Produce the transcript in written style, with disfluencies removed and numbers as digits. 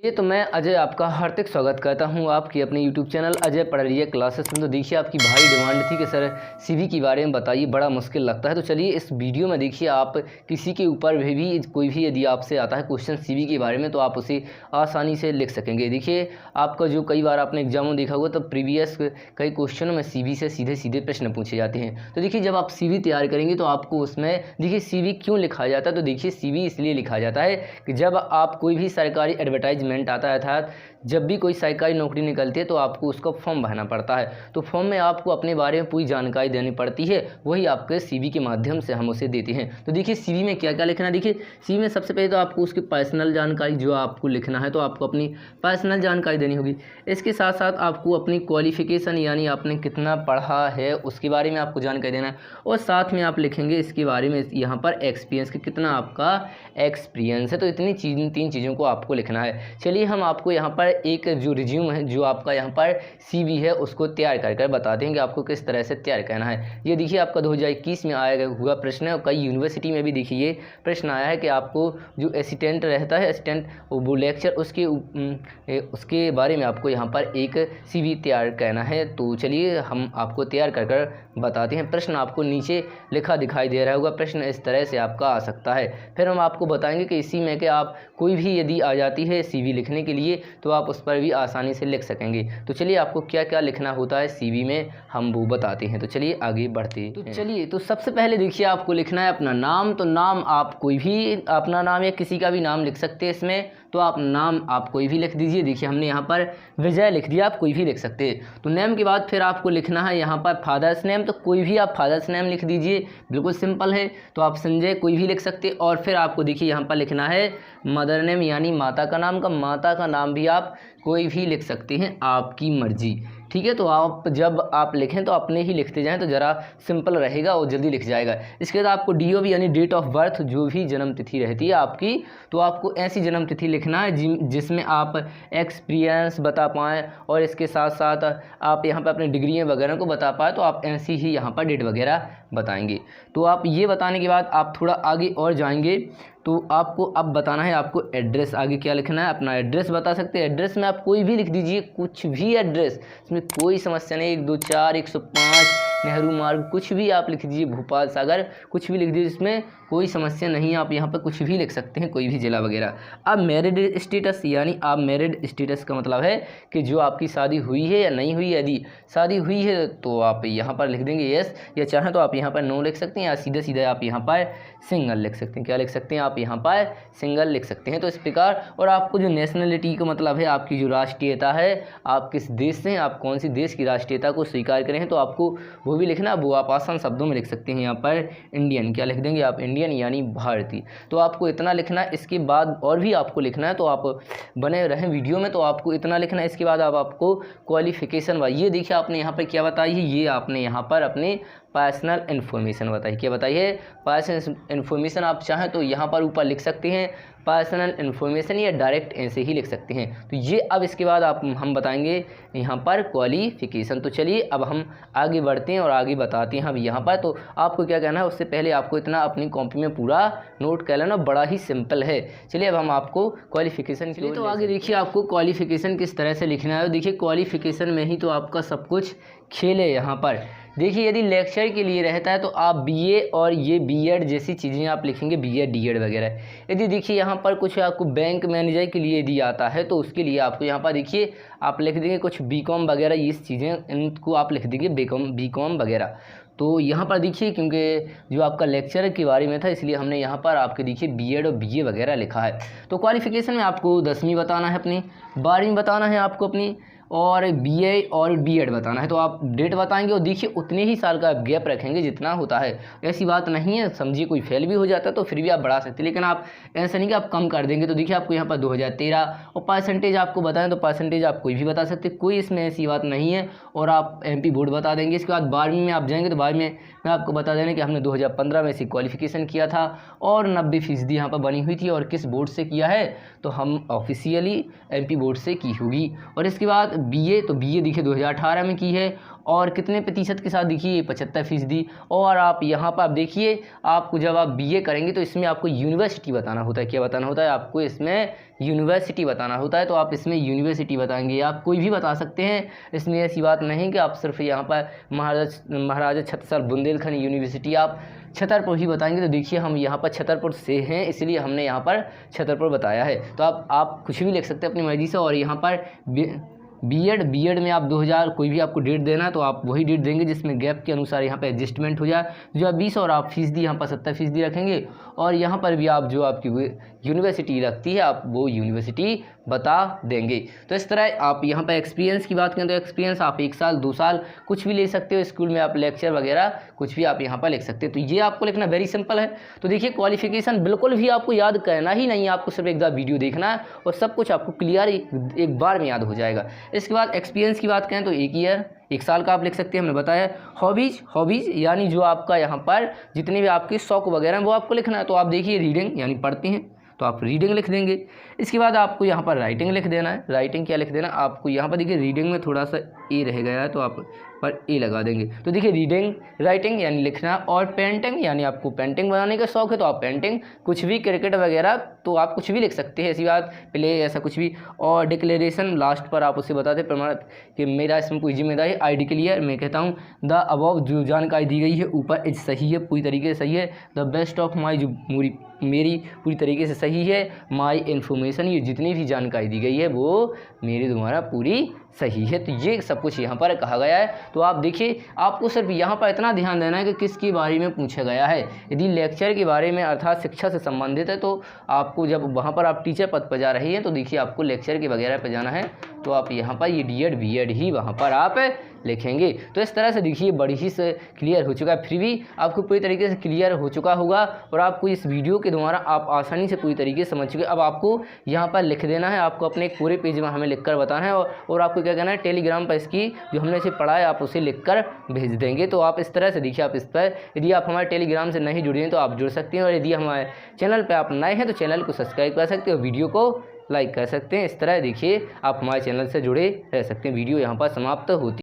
ये तो मैं अजय आपका हार्दिक स्वागत करता हूं आपकी अपने YouTube चैनल अजय पढ़ रही है क्लासेस में। तो देखिए आपकी भारी डिमांड थी कि सर सीवी के बारे में बताइए, बड़ा मुश्किल लगता है। तो चलिए इस वीडियो में देखिए आप किसी के ऊपर भी कोई भी यदि आपसे आता है क्वेश्चन सीवी के बारे में तो आप उसे आसानी से लिख सकेंगे। देखिए आपका जो कई बार आपने एग्जाम में देखा होगा तो प्रीवियस कई क्वेश्चनों में सीवी से सीधे सीधे प्रश्न पूछे जाते हैं। तो देखिए जब आप सीवी तैयार करेंगे तो आपको उसमें देखिए सीवी क्यों लिखा जाता है। तो देखिए सीवी इसलिए लिखा जाता है कि जब आप कोई भी सरकारी एडवर्टाइजमेंट आता है, अर्थात जब भी कोई सरकारी नौकरी निकलती है तो आपको उसका फॉर्म भरना पड़ता है। तो फॉर्म में आपको अपने बारे में पूरी जानकारी देनी पड़ती है, वही आपके सीवी के माध्यम से हम उसे देते हैं। तो देखिए सीवी में क्या क्या लिखना है। देखिए सीवी में सबसे पहले तो आपको उसकी पर्सनल जानकारी जो आपको लिखना है, तो आपको अपनी पर्सनल जानकारी देनी होगी। इसके साथ साथ आपको अपनी क्वालिफिकेशन यानी आपने कितना पढ़ा है उसके बारे में आपको जानकारी देना है, और साथ में आप लिखेंगे इसके बारे में यहाँ पर एक्सपीरियंस कि कितना आपका एक्सपीरियंस है। तो इतनी तीन चीज़ों को आपको लिखना है। चलिए हम आपको यहाँ पर एक जो रिज्यूम है, जो आपका यहाँ पर सीवी है, उसको तैयार कर बताते हैं कि आपको किस तरह से तैयार करना है। ये देखिए आपका 2021 में आया हुआ प्रश्न है, और कई यूनिवर्सिटी में भी देखिए ये प्रश्न आया है कि आपको जो असिस्टेंट रहता है, असिस्टेंट वो लेक्चर, उसके बारे में आपको यहाँ पर एक सीवी तैयार करना है। तो चलिए हम आपको तैयार कर बताते हैं। प्रश्न आपको नीचे लिखा दिखाई दे रहा होगा, प्रश्न इस तरह से आपका आ सकता है। फिर हम आपको बताएंगे कि इसी में कि आप कोई भी यदि आ जाती है सीवी लिखने के लिए तो आप उस पर भी आसानी से लिख सकेंगे। तो चलिए आपको क्या क्या लिखना होता है सीवी में हम वो बताते हैं। तो चलिए आगे बढ़ते हैं। तो चलिए तो सबसे पहले देखिए आपको लिखना है अपना नाम। तो नाम आप कोई भी अपना नाम या किसी का भी नाम लिख सकते हैं इसमें, तो आप नाम आप कोई भी लिख दीजिए। देखिए हमने यहाँ पर विजय लिख दिया, आप कोई भी लिख सकते हैं। तो नेम के बाद फिर आपको लिखना है यहाँ पर फादर्स नेम, तो कोई भी आप फादर्स नेम लिख दीजिए, बिल्कुल सिंपल है। तो आप संजय कोई भी लिख सकते हैं। और फिर आपको देखिए यहाँ पर लिखना है मदर नेम यानी माता का नाम। माता का नाम भी आप कोई भी लिख सकते हैं, आपकी मर्जी, ठीक है। तो आप जब आप लिखें तो अपने ही लिखते जाएं, तो ज़रा सिंपल रहेगा और जल्दी लिख जाएगा। इसके बाद आपको DOB यानी डेट ऑफ बर्थ, जो भी जन्म तिथि रहती है आपकी, तो आपको ऐसी जन्म तिथि लिखना है जिसमें आप एक्सपीरियंस बता पाएँ, और इसके साथ साथ आप यहाँ पर अपनी डिग्रियाँ वगैरह को बता पाएँ, तो आप ऐसी ही यहाँ पर डेट वगैरह बताएंगे। तो आप ये बताने के बाद आप थोड़ा आगे और जाएंगे, तो आपको अब बताना है आपको एड्रेस। आगे क्या लिखना है, अपना एड्रेस बता सकते हैं। एड्रेस में आप कोई भी लिख दीजिए, कुछ भी एड्रेस, इसमें कोई समस्या नहीं। 124 105 नेहरू मार्ग, कुछ भी आप लिख दीजिए, भोपाल सागर, कुछ भी लिख दीजिए, इसमें कोई समस्या नहीं। आप यहाँ पर कुछ भी लिख सकते हैं, कोई भी जिला वगैरह। अब मैरिड स्टेटस यानी आप मैरिड स्टेटस का मतलब है कि जो आपकी शादी हुई है या नहीं हुई है। यदि शादी हुई है तो आप यहाँ पर लिख देंगे यस, या चाहें तो आप यहाँ पर नो लिख सकते हैं, या सीधे सीधे आप यहाँ पर सिंगल लिख सकते हैं। क्या लिख सकते हैं आप यहाँ पर सिंगल लिख सकते हैं। तो इस प्रकार, और आपको जो नेशनलिटी का मतलब है, आपकी जो राष्ट्रीयता है, आप किस देश से हैं, आप कौन सी देश की राष्ट्रीयता को स्वीकार करें, तो आपको वो भी लिखना। वो आप आसान शब्दों में लिख सकते हैं। यहाँ पर इंडियन क्या लिख देंगे आप, इंडियन यानी भारतीय। तो आपको इतना लिखना है। इसके बाद और भी आपको लिखना है, तो आप बने रहें वीडियो में। तो आपको इतना लिखना है। इसके बाद आपको क्वालिफिकेशन, ये देखिए आपने यहाँ पर क्या बताई है, ये आपने यहाँ पर अपने पर्सनल इन्फॉर्मेशन बताई। क्या बताई है, पर्सनल इन्फॉर्मेशन। आप चाहें तो यहाँ पर ऊपर लिख सकते हैं पर्सनल इन्फॉर्मेशन, या डायरेक्ट ऐसे ही लिख सकते हैं। तो ये अब इसके बाद हम बताएंगे यहाँ पर क्वालिफिकेशन। तो चलिए अब हम आगे बढ़ते हैं और आगे बताते हैं हम यहाँ पर। तो आपको क्या कहना है, उससे पहले आपको इतना अपनी कॉपी में पूरा नोट कर लेना, बड़ा ही सिंपल है। चलिए अब हम आपको क्वालिफिकेशन के लिए, तो आगे देखिए आपको क्वालिफिकेशन किस तरह से लिखना है। देखिए क्वालिफिकेशन में ही तो आपका सब कुछ खेल है यहाँ पर। देखिए यदि लेक्चर के लिए रहता है तो आप BA और ये B.Ed जैसी चीज़ें आप लिखेंगे, B.Ed D.Ed वगैरह। यदि देखिए यहाँ पर कुछ आपको बैंक मैनेजर के लिए यदि आता है तो उसके लिए आपको यहाँ पर देखिए आप लिख देंगे कुछ B.Com वगैरह, ये चीज़ें इनको आप लिख देंगे B.Com वगैरह। तो यहाँ पर देखिए क्योंकि जो आपका लेक्चर के बारे में था, इसलिए हमने यहाँ पर आपके देखिए B.Ed और BA वगैरह लिखा है। तो क्वालिफिकेशन में आपको 10वीं बताना है अपनी, 12वीं बताना है आपको अपनी, और BA और B.Ed बताना है। तो आप डेट बताएंगे, और देखिए उतने ही साल का आप गैप रखेंगे जितना होता है। ऐसी बात नहीं है, समझिए कोई फेल भी हो जाता है तो फिर भी आप बढ़ा सकते हैं, लेकिन आप ऐसा नहीं कि आप कम कर देंगे। तो देखिए आपको यहाँ पर 2013, और परसेंटेज आपको बताएं तो परसेंटेज आप कोई भी बता सकते हैं, कोई इसमें ऐसी बात नहीं है। और आप MP बोर्ड बता देंगे। इसके बाद 12वीं में आप जाएंगे तो 12वीं में मैं आपको बता देना कि हमने 2015 में से क्वालिफिकेशन किया था, और 90% यहाँ पर बनी हुई थी। और किस बोर्ड से किया है, तो हम ऑफिशियली MP बोर्ड से की होगी। और इसके बाद BA, तो BA देखिए 2018 में की है और कितने प्रतिशत के साथ देखिए 75%। और आप यहाँ पर आप देखिए, आपको जब आप BA करेंगे तो इसमें आपको यूनिवर्सिटी बताना होता है। क्या बताना होता है आपको? इसमें यूनिवर्सिटी बताना होता है। तो आप इसमें यूनिवर्सिटी बताएंगे, आप कोई भी बता सकते हैं, इसमें ऐसी बात नहीं कि आप सिर्फ यहाँ पर महाराजा छत्रसाल बुंदेलखंड यूनिवर्सिटी आप छतरपुर ही बताएंगे। तो देखिए हम यहाँ पर छतरपुर से हैं, इसलिए हमने यहाँ पर छतरपुर बताया है। तो आप कुछ भी लिख सकते हैं अपनी मर्जी से। और यहाँ पर बीएड में आप 2000 कोई भी आपको डेट देना है तो आप वही डेट देंगे जिसमें गैप के अनुसार यहाँ पे एडजस्टमेंट हो जाए। जो आप 20 और आप फीसदी यहाँ पर 70% रखेंगे। और यहाँ पर भी आप जो आपकी यूनिवर्सिटी लगती है आप वो यूनिवर्सिटी बता देंगे। तो इस तरह आप यहाँ पर एक्सपीरियंस की बात करें तो एक्सपीरियंस आप 1 साल 2 साल कुछ भी ले सकते हो। स्कूल में आप लेक्चर वगैरह कुछ भी आप यहाँ पर लिख सकते हो। तो ये आपको लिखना वेरी सिंपल है। तो देखिए क्वालिफिकेशन बिल्कुल भी आपको याद करना ही नहीं है, आपको सिर्फ एक बार वीडियो देखना है और सब कुछ आपको क्लियर एक बार में याद हो जाएगा। इसके बाद एक्सपीरियंस की बात करें तो 1 ईयर 1 साल का आप लिख सकते हैं, हमने बताया। हॉबीज़ यानी जो आपका यहाँ पर जितने भी आपके शौक वगैरह हैं वो आपको लिखना है। तो आप देखिए रीडिंग यानी पढ़ते हैं तो आप रीडिंग लिख देंगे। इसके बाद आपको यहाँ पर राइटिंग लिख देना है। राइटिंग क्या लिख देना आपको यहाँ पर देखिए रीडिंग में थोड़ा सा ए रह गया है तो आप पर ए लगा देंगे। तो देखिए रीडिंग राइटिंग यानी लिखना। और पेंटिंग यानी आपको पेंटिंग बनाने का शौक है तो आप पेंटिंग कुछ भी क्रिकेट वगैरह तो आप कुछ भी लिख सकते हैं, ऐसी बात प्ले ऐसा कुछ भी। और डिक्लेरेशन लास्ट पर आप उसे बताते प्रमाण कि मेरा इसमें कोई जिम्मेदारी आई डिक्लेयर मैं कहता हूँ द अबव जो जानकारी दी गई है ऊपर इज सही है, पूरी तरीके से सही है। द बेस्ट ऑफ माई जो मेरी पूरी तरीके से सही है। माई इन्फॉर्मेशन ये जितनी भी जानकारी दी गई है वो मेरे द्वारा पूरी सही है। तो ये सब कुछ यहाँ पर कहा गया है। तो आप देखिए आपको सिर्फ यहाँ पर इतना ध्यान देना है कि किसके बारे में पूछा गया है। यदि लेक्चर के बारे में अर्थात शिक्षा से संबंधित है तो आपको जब वहाँ पर आप टीचर पद पर जा रही हैं तो देखिए आपको लेक्चर के वगैरह पर जाना है तो आप यहाँ पर ये DED BEd ही वहाँ पर आप लिखेंगे। तो इस तरह से देखिए बड़ी ही से क्लियर हो चुका है, फिर भी आपको पूरी तरीके से क्लियर हो चुका होगा और आपको इस वीडियो के द्वारा आप आसानी से पूरी तरीके से समझ चुके। अब आपको यहाँ पर लिख देना है, आपको अपने एक पूरे पेज में हमें लिखकर बताना है और आपको क्या करना है टेलीग्राम पर इसकी जो हमने इसे पढ़ा है आप उसे लिखकर भेज देंगे। तो आप इस तरह से देखिए आप इस पर यदि आप हमारे टेलीग्राम से नहीं जुड़े हैं तो आप जुड़ सकते हैं और यदि हमारे चैनल पर आप नए हैं तो चैनल को सब्सक्राइब कर सकते हैं और वीडियो को लाइक कर सकते हैं। इस तरह देखिए आप हमारे चैनल से जुड़े रह सकते हैं। वीडियो यहाँ पर समाप्त होती